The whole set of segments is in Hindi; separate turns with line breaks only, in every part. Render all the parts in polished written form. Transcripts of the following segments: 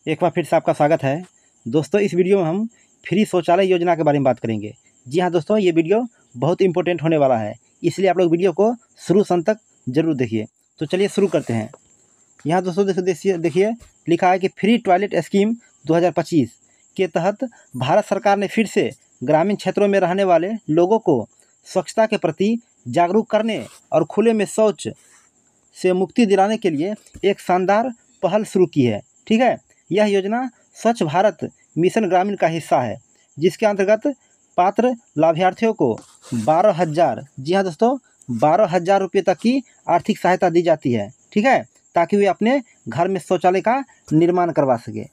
एक बार फिर से आपका स्वागत है। दोस्तों, इस वीडियो में हम फ्री शौचालय योजना के बारे में बात करेंगे। जी हाँ दोस्तों, ये वीडियो बहुत इंपॉर्टेंट होने वाला है, इसलिए आप लोग वीडियो को शुरू से अंत तक जरूर देखिए। तो चलिए शुरू करते हैं। यहाँ दोस्तों देखिए लिखा है कि फ्री टॉयलेट स्कीम 2025 के तहत भारत सरकार ने फिर से ग्रामीण क्षेत्रों में रहने वाले लोगों को स्वच्छता के प्रति जागरूक करने और खुले में शौच से मुक्ति दिलाने के लिए एक शानदार पहल शुरू की है। ठीक है, यह योजना स्वच्छ भारत मिशन ग्रामीण का हिस्सा है, जिसके अंतर्गत पात्र लाभार्थियों को 12,000, जी हाँ दोस्तों, 12,000 रुपये तक की आर्थिक सहायता दी जाती है। ठीक है, ताकि वे अपने घर में शौचालय का निर्माण करवा सके।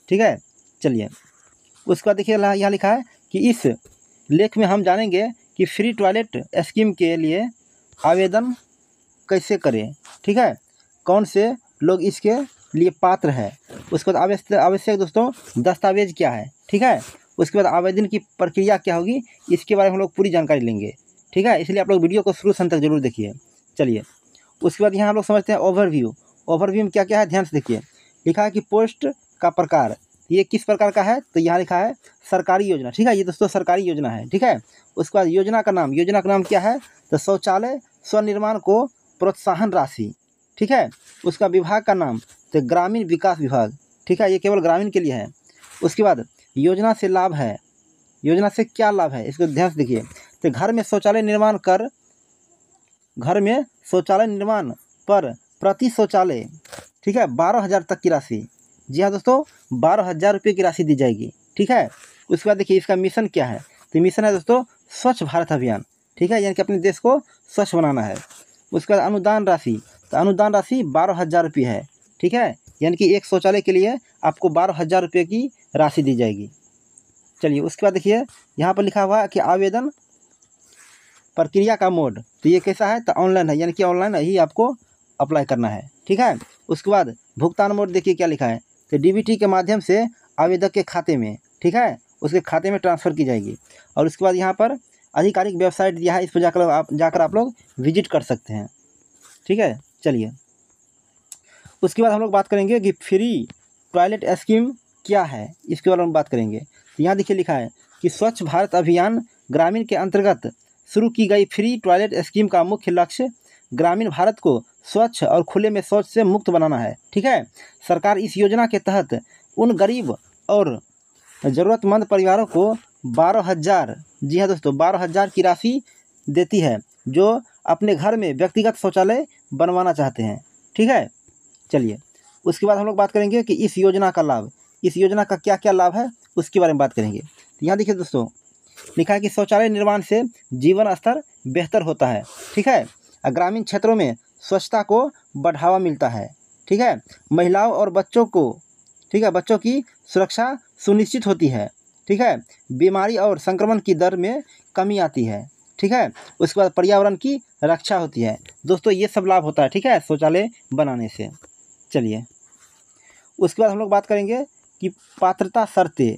ठीक है, चलिए उसके बाद देखिए यहाँ लिखा है कि इस लेख में हम जानेंगे कि फ्री टॉयलेट स्कीम के लिए आवेदन कैसे करें। ठीक है, कौन से लोग इसके लिए पात्र है, उसके बाद आवश्यक दोस्तों दस्तावेज क्या है। ठीक है, उसके बाद आवेदन की प्रक्रिया क्या होगी, इसके बारे में हम लोग पूरी जानकारी लेंगे। ठीक है, इसलिए आप लोग वीडियो को शुरू से अंत तक जरूर देखिए। चलिए उसके बाद यहाँ हम लोग समझते हैं ओवरव्यू में क्या क्या है, ध्यान से देखिए। लिखा है कि पोस्ट का प्रकार, ये किस प्रकार का है, तो यहाँ लिखा है सरकारी योजना। ठीक है, ये दोस्तों सरकारी योजना है। ठीक है, उसके बाद योजना का नाम क्या है, तो शौचालय स्वनिर्माण को प्रोत्साहन राशि। ठीक है, उसका विभाग का नाम तो ग्रामीण विकास विभाग। ठीक है, ये केवल ग्रामीण के लिए है। उसके बाद योजना से लाभ है, योजना से क्या लाभ है, इसको ध्यान से देखिए। तो घर में शौचालय निर्माण पर प्रति शौचालय, ठीक है, 12,000 तक की राशि, जी हाँ दोस्तों, 12,000 रुपये की राशि दी जाएगी। ठीक है, उसके बाद देखिए इसका मिशन क्या है, तो मिशन है दोस्तों स्वच्छ भारत अभियान। ठीक है, यानी कि अपने देश को स्वच्छ बनाना है। उसके बाद अनुदान राशि, तो अनुदान राशि 12,000 रुपये है। ठीक है, यानी कि एक शौचालय के लिए आपको 12,000 रुपये की राशि दी जाएगी। चलिए उसके बाद देखिए यहाँ पर लिखा हुआ है कि आवेदन प्रक्रिया का मोड, तो ये कैसा है, तो ऑनलाइन है, यानी कि ऑनलाइन ही आपको अप्लाई करना है। ठीक है, उसके बाद भुगतान मोड देखिए क्या लिखा है, तो डीबीटी के माध्यम से आवेदक के खाते में, ठीक है, उसके खाते में ट्रांसफ़र की जाएगी। और उसके बाद यहाँ पर आधिकारिक वेबसाइट दिया है, इस पर जाकर आप लोग विजिट कर सकते हैं। ठीक है, चलिए उसके बाद हम लोग बात करेंगे कि फ्री टॉयलेट स्कीम क्या है, इसके बारे में बात करेंगे। तो यहाँ देखिए लिखा है कि स्वच्छ भारत अभियान ग्रामीण के अंतर्गत शुरू की गई फ्री टॉयलेट स्कीम का मुख्य लक्ष्य ग्रामीण भारत को स्वच्छ और खुले में शौच से मुक्त बनाना है। ठीक है, सरकार इस योजना के तहत उन गरीब और ज़रूरतमंद परिवारों को 12,000, जी हाँ दोस्तों, 12,000 की राशि देती है, जो अपने घर में व्यक्तिगत शौचालय बनवाना चाहते हैं। ठीक है, चलिए उसके बाद हम लोग बात करेंगे कि इस योजना का लाभ, इस योजना का क्या क्या लाभ है, उसके बारे में बात करेंगे। तो यहाँ देखिए दोस्तों लिखा है कि शौचालय निर्माण से जीवन स्तर बेहतर होता है। ठीक है, ग्रामीण क्षेत्रों में स्वच्छता को बढ़ावा मिलता है। ठीक है, महिलाओं और बच्चों को, ठीक है, बच्चों की सुरक्षा सुनिश्चित होती है। ठीक है, बीमारी और संक्रमण की दर में कमी आती है। ठीक है, उसके बाद पर्यावरण की रक्षा होती है। दोस्तों ये सब लाभ होता है, ठीक है, शौचालय बनाने से। चलिए उसके बाद हम लोग बात करेंगे कि पात्रता शर्तें,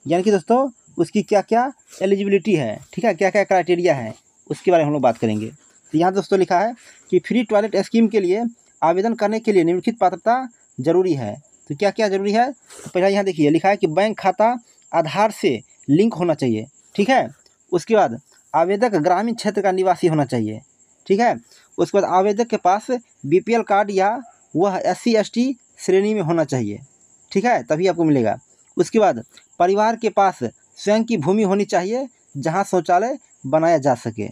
यानी कि दोस्तों उसकी क्या क्या एलिजिबिलिटी है। ठीक है, क्या क्या क्राइटेरिया है, उसके बारे में हम लोग बात करेंगे। तो यहाँ दोस्तों लिखा है कि फ्री टॉयलेट स्कीम के लिए आवेदन करने के लिए निम्नलिखित पात्रता जरूरी है। तो क्या क्या जरूरी है, तो पहला यहाँ देखिए लिखा है कि बैंक खाता आधार से लिंक होना चाहिए। ठीक है, उसके बाद आवेदक ग्रामीण क्षेत्र का निवासी होना चाहिए। ठीक है, उसके बाद आवेदक के पास BPL कार्ड या वह SC/ST श्रेणी में होना चाहिए। ठीक है, तभी आपको मिलेगा। उसके बाद परिवार के पास स्वयं की भूमि होनी चाहिए जहां शौचालय बनाया जा सके।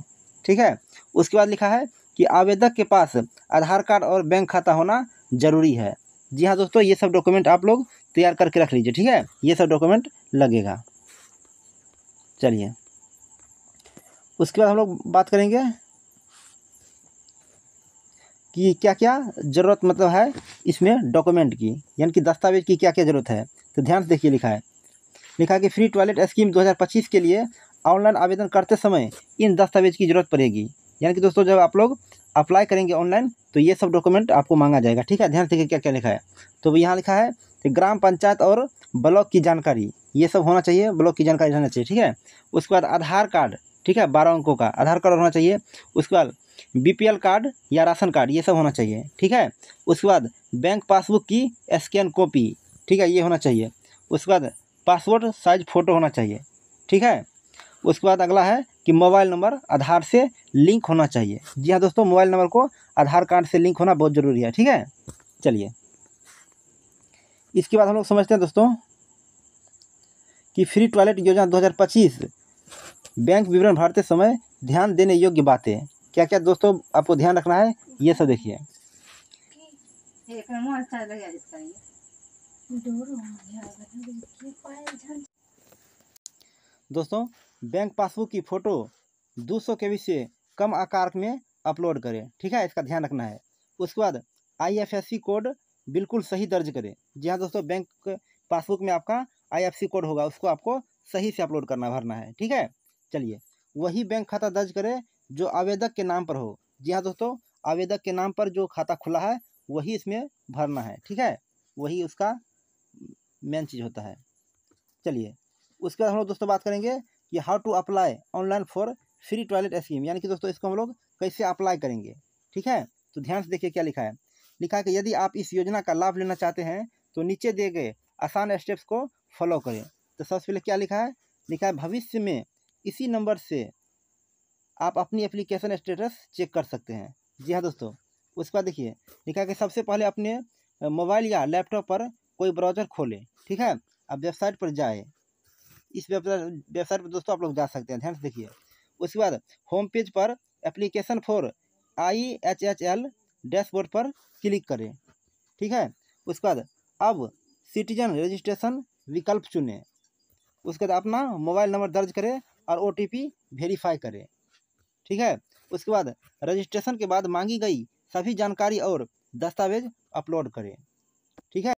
ठीक है, उसके बाद लिखा है कि आवेदक के पास आधार कार्ड और बैंक खाता होना जरूरी है। जी हाँ दोस्तों, ये सब डॉक्यूमेंट आप लोग तैयार करके रख लीजिए। ठीक है, ये सब डॉक्यूमेंट लगेगा। चलिए उसके बाद हम लोग बात करेंगे कि क्या क्या ज़रूरत मतलब है इसमें डॉक्यूमेंट की, यानी कि दस्तावेज की क्या क्या ज़रूरत है। तो ध्यान से देखिए लिखा है कि फ्री टॉयलेट स्कीम 2025 के लिए ऑनलाइन आवेदन करते समय इन दस्तावेज की ज़रूरत पड़ेगी। यानी कि दोस्तों जब आप लोग अप्लाई करेंगे ऑनलाइन तो ये सब डॉक्यूमेंट आपको मांगा जाएगा। ठीक है, ध्यान से देखिए क्या क्या लिखा है। तो यहाँ लिखा है कि ग्राम पंचायत और ब्लॉक की जानकारी, ये सब होना चाहिए, ब्लॉक की जानकारी रहना चाहिए। ठीक है, उसके बाद आधार कार्ड, ठीक है, 12 अंकों का आधार कार्ड होना चाहिए। उसके बाद BPL कार्ड या राशन कार्ड, ये सब होना चाहिए। ठीक है, उसके बाद बैंक पासबुक की स्कैन कॉपी, ठीक है, ये होना चाहिए। उसके बाद पासपोर्ट साइज फ़ोटो होना चाहिए, ठीक है। उसके बाद अगला है कि मोबाइल नंबर आधार से लिंक होना चाहिए। जी हाँ दोस्तों, मोबाइल नंबर को आधार कार्ड से लिंक होना बहुत ज़रूरी है, ठीक है। चलिए, इसके बाद हम लोग समझते हैं दोस्तों कि फ्री टॉयलेट योजना 2025 बैंक विवरण भरते समय ध्यान देने योग्य बातें क्या क्या दोस्तों आपको ध्यान रखना है, ये सब देखिए। दोस्तों, बैंक पासबुक की फ़ोटो 200 KB से कम आकार में अपलोड करें, ठीक है, इसका ध्यान रखना है। उसके बाद IFSC कोड बिल्कुल सही दर्ज करें। जी हाँ दोस्तों, बैंक पासबुक में आपका IFSC कोड होगा, उसको आपको सही से अपलोड करना भरना है, ठीक है। चलिए, वही बैंक खाता दर्ज करें जो आवेदक के नाम पर हो। जी हाँ दोस्तों, आवेदक के नाम पर जो खाता खुला है वही इसमें भरना है, ठीक है, वही उसका मेन चीज़ होता है। चलिए, उसके बाद हम लोग दोस्तों बात करेंगे कि how to apply online for free toilet scheme, यानी कि दोस्तों इसको हम लोग कैसे अप्लाई करेंगे, ठीक है। तो ध्यान से देखिए क्या लिखा है। लिखा है कि यदि आप इस योजना का लाभ लेना चाहते हैं तो नीचे दिए गए आसान स्टेप्स को फॉलो करें। तो सबसे पहले क्या लिखा है, लिखा है भविष्य में इसी नंबर से आप अपनी एप्लीकेशन स्टेटस चेक कर सकते हैं। जी हाँ दोस्तों, उसके बाद देखिए लिखा है कि सबसे पहले अपने मोबाइल या लैपटॉप पर कोई ब्राउज़र खोलें, ठीक है। आप वेबसाइट पर जाए, इस वेबसाइट पर दोस्तों आप लोग जा सकते हैं, ध्यान से देखिए। उसके बाद होम पेज पर एप्लीकेशन फॉर IHHL डैशबोर्ड पर क्लिक करें, ठीक है। उसके बाद अब सिटीजन रजिस्ट्रेशन विकल्प चुनें। उसके बाद अपना मोबाइल नंबर दर्ज करें और OTP वेरीफाई करें, ठीक है। उसके बाद रजिस्ट्रेशन के बाद मांगी गई सभी जानकारी और दस्तावेज अपलोड करें।